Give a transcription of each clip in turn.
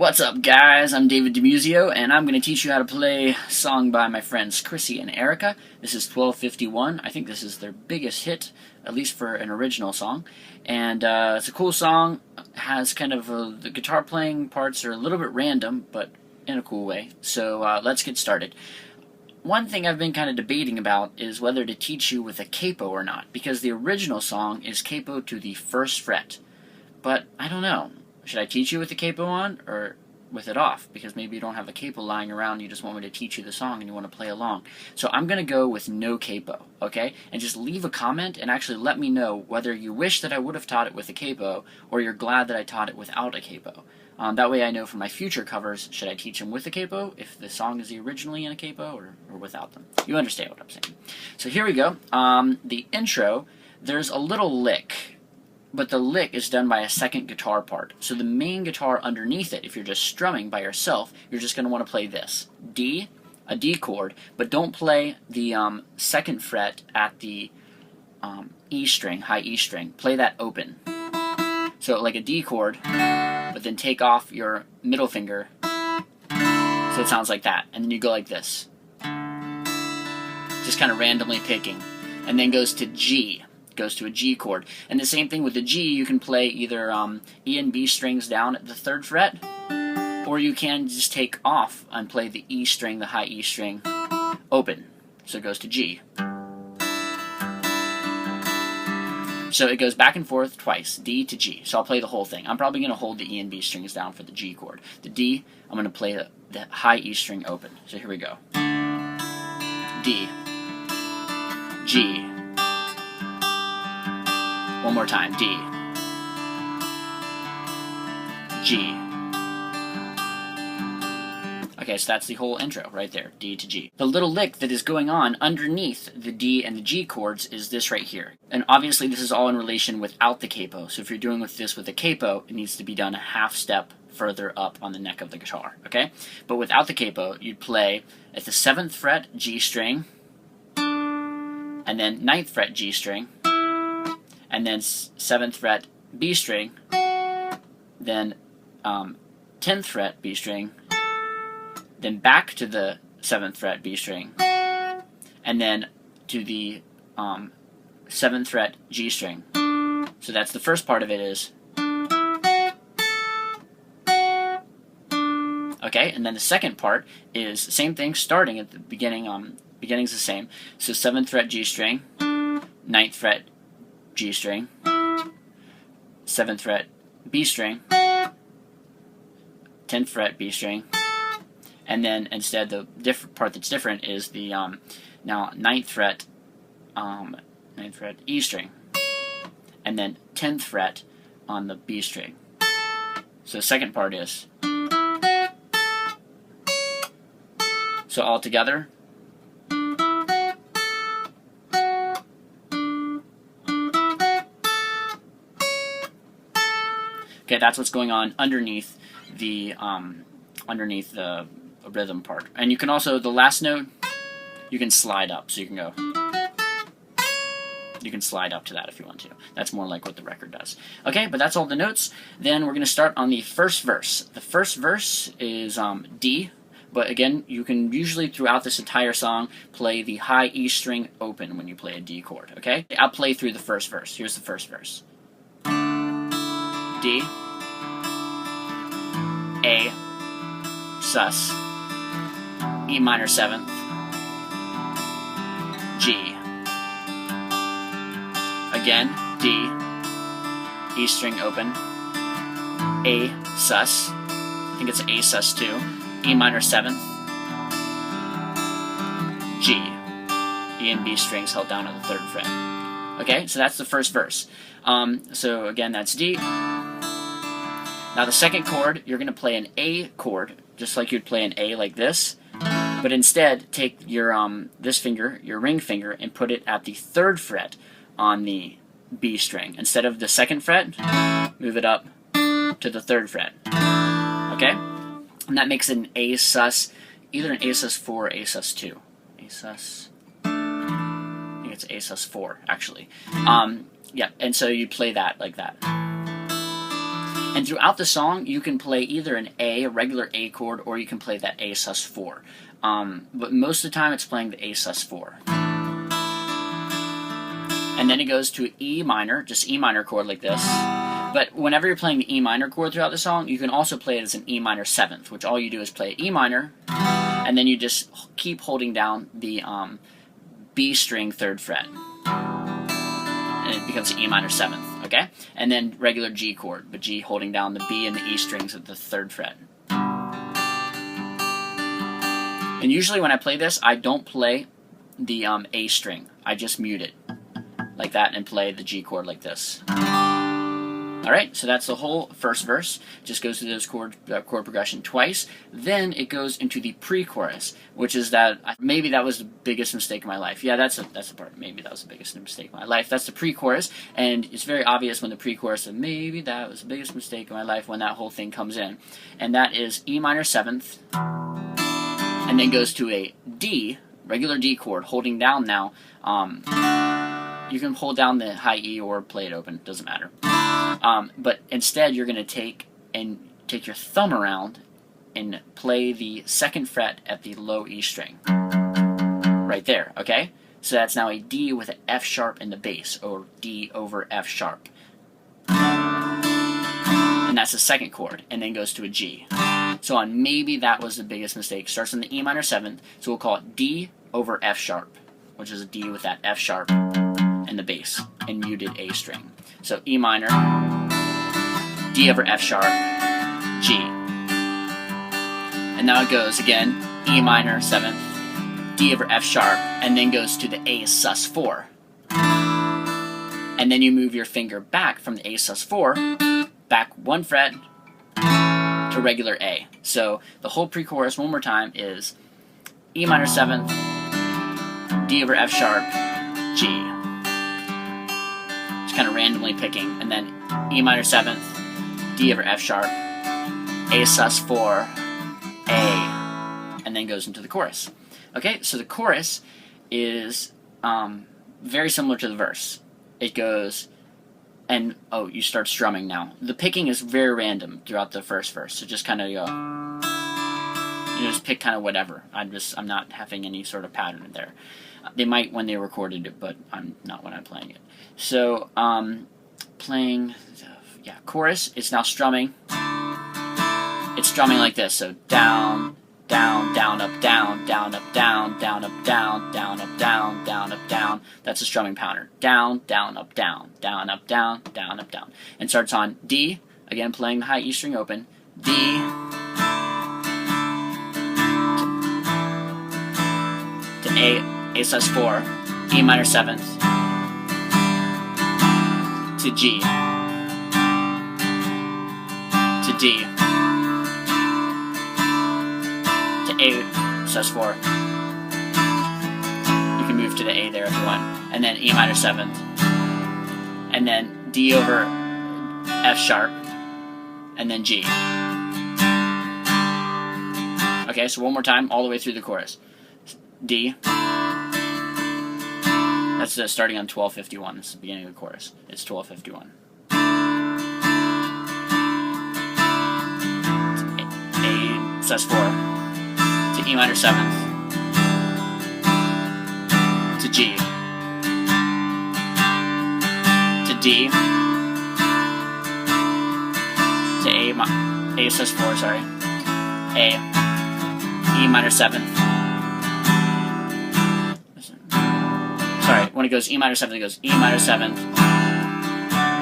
What's up, guys? I'm David DeMusio, and I'm going to teach you how to play a song by my friends Chrissy and Erica. This is 1251. I think this is their biggest hit, at least for an original song. And it's a cool song. It has kind of the guitar playing parts are a little bit random, but in a cool way. So let's get started. One thing I've been kind of debating about is whether to teach you with a capo or not, because the original song is capo to the first fret. But I don't know. Should I teach you with the capo on or with it off? Because maybe you don't have a capo lying around, you just want me to teach you the song and you want to play along. So I'm going to go with no capo, okay? And just leave a comment and actually let me know whether you wish that I would have taught it with a capo or you're glad that I taught it without a capo. That way I know for my future covers, should I teach them with a capo if the song is originally in a capo or without them? You understand what I'm saying. So here we go. The intro, there's a little lick. But the lick is done by a second guitar part. So the main guitar underneath it, if you're just strumming by yourself, you're just going to want to play this. D, a D chord, but don't play the second fret at the E string, high E string. Play that open. So like a D chord, but then take off your middle finger, so it sounds like that. And then you go like this. Just kind of randomly picking. And then goes to G. Goes to a G chord. And the same thing with the G, you can play either E and B strings down at the 3rd fret, or you can just take off and play the E string, the high E string, open. So it goes to G. So it goes back and forth twice, D to G. So I'll play the whole thing. I'm probably going to hold the E and B strings down for the G chord. The D, I'm going to play the high E string open. So here we go. D, G. One more time, D, G. Okay, so that's the whole intro right there, D to G. The little lick that is going on underneath the D and the G chords is this right here. And obviously this is all in relation without the capo. So if you're doing this with a capo, it needs to be done a half step further up on the neck of the guitar, okay? But without the capo, you'd play at the 7th fret G string, and then 9th fret G string, and then 7th fret B string, then 10th fret B string, then back to the 7th fret B string, and then to the 7th fret G string. So that's the first part of it is. Okay, and then the second part is same thing, starting at the beginning. Beginning's the same. So 7th fret G string, 9th fret G string, 7th fret B string, 10th fret B string, and then instead the part that's different is the now 9th fret E string, and then 10th fret on the B string. So the second part is. So all together. Okay, that's what's going on underneath the rhythm part. And you can also, the last note, you can slide up. So you can go. You can slide up to that if you want to. That's more like what the record does. Okay, but that's all the notes. Then we're going to start on the first verse. The first verse is D. But again, you can usually throughout this entire song play the high E string open when you play a D chord. Okay? I'll play through the first verse. Here's the first verse. D, A, sus, E minor 7th, G. Again, D, E string open, A sus, I think it's A sus 2, E minor 7th, G. E and B strings held down on the 3rd fret. Okay, so that's the first verse. So again, that's D. Now the second chord, you're going to play an A chord, just like you'd play an A like this, but instead take your this finger, your ring finger, and put it at the 3rd fret on the B string. Instead of the 2nd fret, move it up to the 3rd fret. Okay? And that makes it an A sus, either an A sus 4 or A sus 2. A sus, I think it's A sus 4, actually. Yeah, and so you play that like that. And throughout the song, you can play either a regular A chord, or you can play that A sus4. But most of the time, it's playing the A sus4. And then it goes to E minor, just E minor chord like this. But whenever you're playing the E minor chord throughout the song, you can also play it as an E minor 7th, which all you do is play E minor, and then you just keep holding down the B string 3rd fret. And it becomes E minor 7th, okay? And then regular G chord, but G holding down the B and the E strings at the 3rd fret. And usually when I play this, I don't play the A string. I just mute it like that and play the G chord like this. Alright, so that's the whole first verse. Just goes through those chord progression twice. Then it goes into the pre-chorus, which is that maybe that was the biggest mistake of my life. Yeah, that's the part. Maybe that was the biggest mistake of my life. That's the pre-chorus, and it's very obvious when the pre-chorus of maybe that was the biggest mistake of my life when that whole thing comes in. And that is E minor 7th, and then goes to a D, regular D chord, holding down now. You can hold down the high E or play it open, doesn't matter. But instead, you're going to take your thumb around and play the 2nd fret at the low E string. Right there, okay? So that's now a D with an F sharp in the bass, or D over F sharp. And that's the 2nd chord, and then goes to a G. So on maybe that was the biggest mistake. Starts on the E minor 7th, so we'll call it D over F sharp, which is a D with that F sharp in the bass, and muted A string. So E minor, D over F sharp, G. And now it goes again, E minor 7th, D over F sharp, and then goes to the A sus4. And then you move your finger back from the A sus4, back 1 fret to regular A. So the whole pre-chorus one more time is E minor 7th, D over F sharp, G. Just kind of randomly picking, and then E minor 7th, D over F sharp, A sus4, A, and then goes into the chorus. Okay, so the chorus is very similar to the verse. It goes, and oh, you start strumming now. The picking is very random throughout the first verse, so just kind of go, you just pick kind of whatever. I'm not having any sort of pattern there. They might when they recorded it, but I'm not when I'm playing it. So, chorus, it's now strumming. It's strumming like this, so down, down, down, up, down, down, up, down, down, up, down, down, up, down, down, up, down. That's a strumming pattern. Down, down, up, down, down, up, down, down, up, down. And starts on D, again playing the high E string open, D, to A sus4, E minor 7th, to G, to D, to A sus4. You can move to the A there if you want, and then E minor 7th, and then D over F sharp, and then G. Okay, so one more time, all the way through the chorus. D. That's starting on 1251. This is the beginning of the chorus. It's 1251. A sus4 to E minor 7th to G to D to A sus4, sorry, A, E minor 7th. Sorry, when it goes E minor 7th, it goes E minor 7th,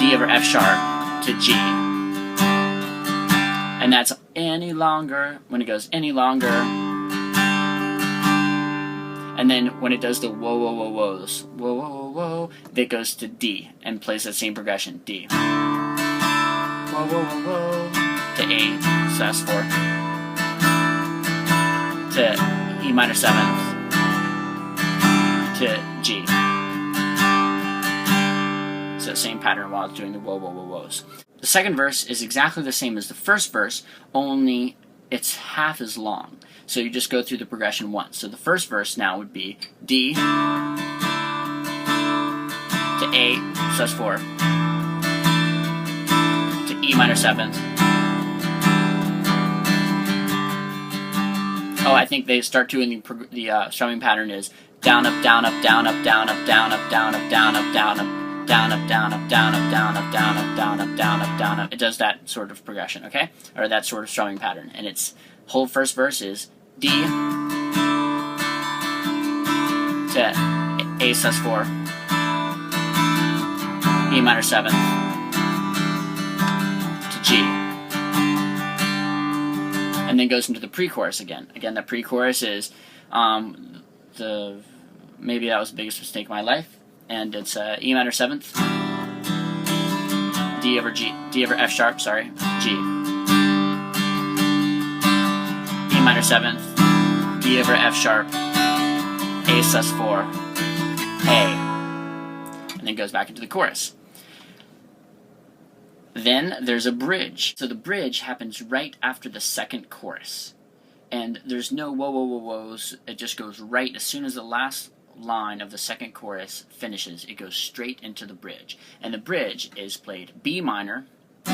D over F sharp to G. And that's any longer, when it goes any longer. And then when it does the whoa, whoa, whoa, whoas, whoa, whoa, whoa, whoa, that goes to D and plays that same progression, D. Whoa, whoa, whoa, whoa, to A sus4, to E minor 7th, to G. So same pattern while it's doing the whoa, whoa, whoa, whoas. The second verse is exactly the same as the first verse, only it's half as long. So you just go through the progression once. So the first verse now would be D to A sus4 to E minor 7th I think they start to in the strumming pattern is down up down up down up down up down up down up down up down up down up down up down up down up down up down up down up down up. It does that sort of progression, okay, or that sort of strumming pattern, and its whole first verse is D to A sus4, E minor 7th to G, and then goes into the pre-chorus again. Again, the pre-chorus is maybe that was the biggest mistake of my life, and it's E minor 7th, D over F sharp, sorry, G, E minor 7th, D over F sharp, A sus4, A, and then goes back into the chorus. Then there's a bridge. So the bridge happens right after the second chorus. And there's no whoa, whoa, whoa, whoas. It just goes right as soon as the last line of the second chorus finishes. It goes straight into the bridge. And the bridge is played B minor to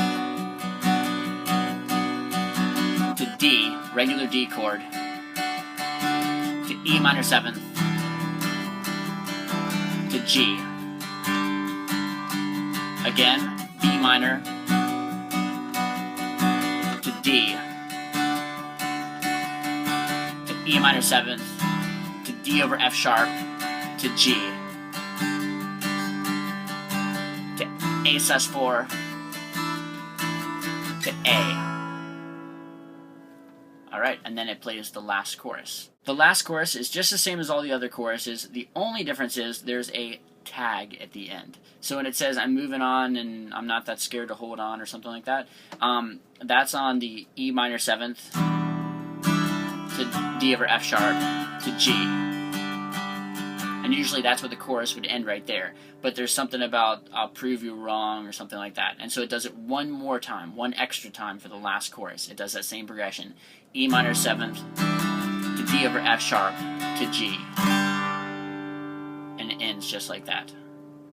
D, regular D chord, to E minor 7th, to G. Again, B minor to D, to E minor 7th, to D over F sharp, to G, to A sus4, to A. Alright, and then it plays the last chorus. The last chorus is just the same as all the other choruses. The only difference is there's a tag at the end. So when it says I'm moving on and I'm not that scared to hold on or something like that, that's on the E minor 7th to D over F sharp to G. And usually that's where the chorus would end right there. But there's something about I'll prove you wrong or something like that. And so it does it one more time, one extra time for the last chorus. It does that same progression. E minor 7th to D over F sharp to G. And it ends just like that.